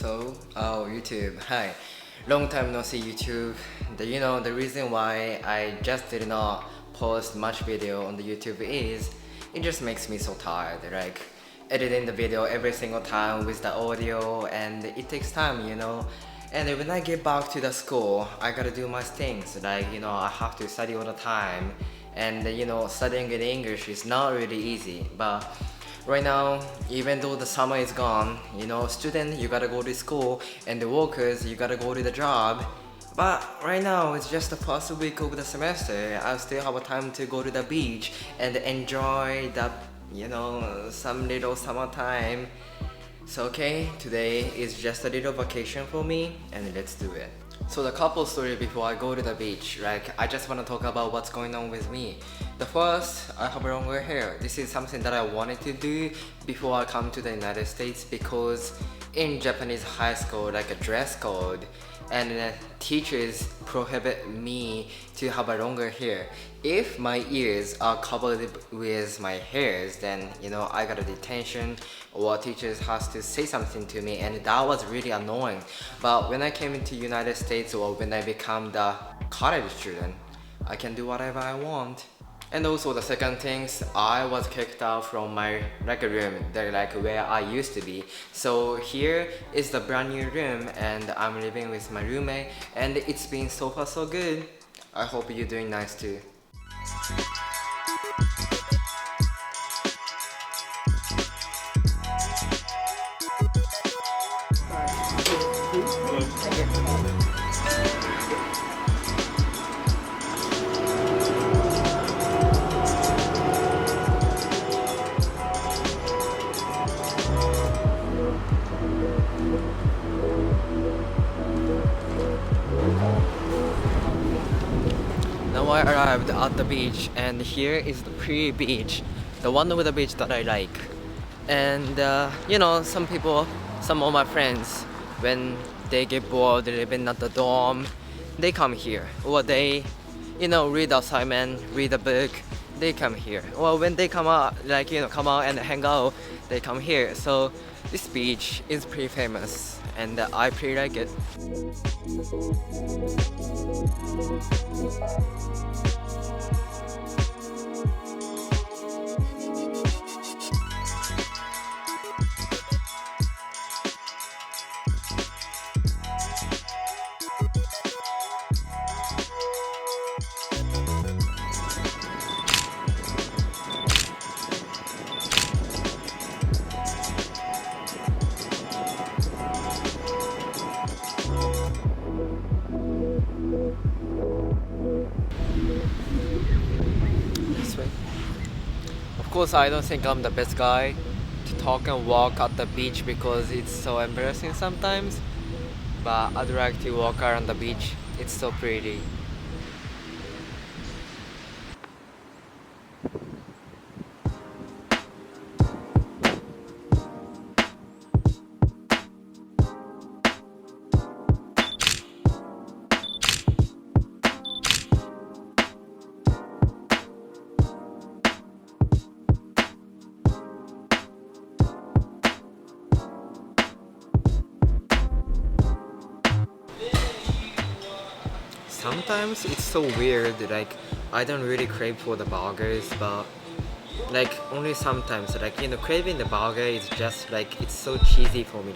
YouTube, hi. Long time no see YouTube. The reason why I just did not post much video on the YouTube is it just makes me so tired. Like editing the video every single time with the audio, and it takes time. And when I get back to the school, I gotta do my things. I have to study all the time, and studying in English is not really easy. But right now, even though the summer is gone, student, you gotta go to school, and the workers, you gotta go to the job. But right now, it's just the first week of the semester. I still have a time to go to the beach and enjoy some little summertime. So okay, today is just a little vacation for me, and let's do it. So the couple story before I go to the beach, I just want to talk about what's going on with me. The first, I have longer hair. This is something that I wanted to do before I come to the United States, because in Japanese high school, like a dress code, and teachers prohibit me to have a longer hair. If my ears are covered with my hairs, then I got a detention, or teachers has to say something to me, and that was really annoying. But when I came into United States, or when I become the college student, I can do whatever I want. And also the second things, I was kicked out from my room, where I used to be. So here is the brand new room, and I'm living with my roommate, and it's been so far so good. I hope you're doing nice too. Now I arrived at the beach, and here is the pre-beach, the one with the beach that I like. And some people, some of my friends, when they get bored living at the dorm, they come here, or they read the assignment, read a book, they come here. Or when they come out, come out and hang out, they come here. So this beach is pretty famous, and I pretty like it. Of course, I don't think I'm the best guy to talk and walk at the beach, because it's so embarrassing sometimes. But I'd like to walk around the beach. It's so pretty. Sometimes it's so weird, I don't really crave for the burgers, but only sometimes, craving the burger is just it's so cheesy for me,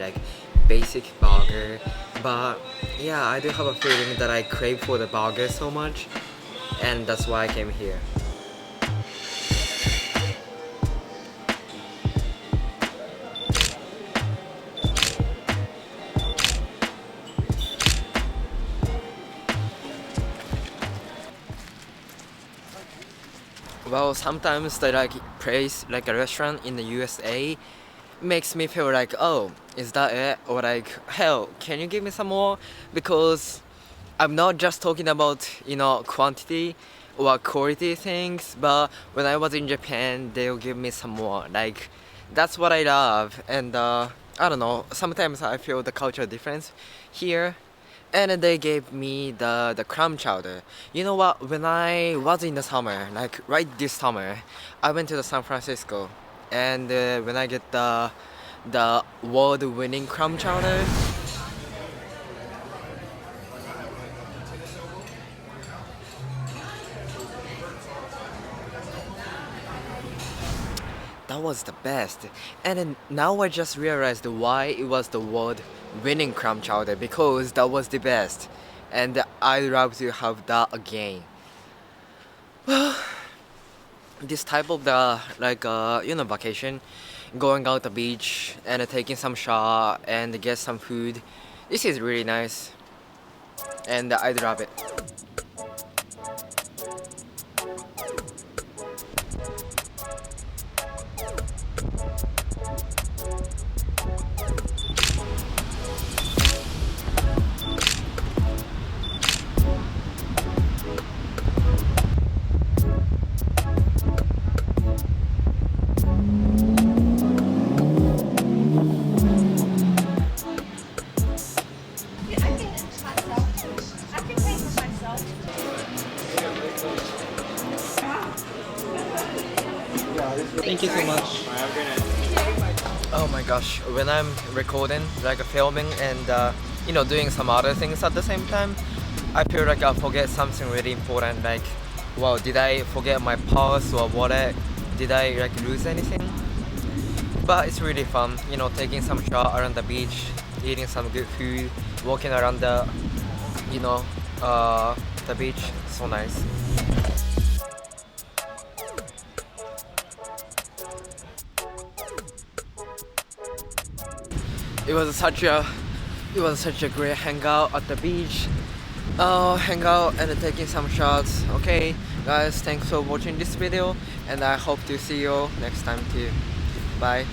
basic burger. But yeah, I do have a feeling that I crave for the burger so much, and that's why I came here. Well, sometimes the place, a restaurant in the USA, makes me feel oh, is that it? Or hell, can you give me some more? Because I'm not just talking about quantity or quality things, but when I was in Japan, they'll give me some more. That's what I love. And I don't know, sometimes I feel the cultural difference here. And they gave me the clam chowder. You know what? When I was in the summer, right this summer, I went to the San Francisco, and when I get the award-winning clam chowder, was the best. And then now I just realized why it was the award winning clam chowder, because that was the best. And I'd love to have that again. This type of the vacation, going out the beach and taking some shower and get some food, this is really nice and I'd love it. Thank you so much. Oh my gosh, when I'm recording, like filming and doing some other things at the same time, I feel like I forget something really important, like, wow, did I forget my purse or wallet? Did I lose anything? But it's really fun, taking some shower around the beach, eating some good food, walking around the beach, so nice. It was such a great hangout at the beach. Hang out and taking some shots. Okay, guys, thanks for watching this video, and I hope to see you next time too. Bye.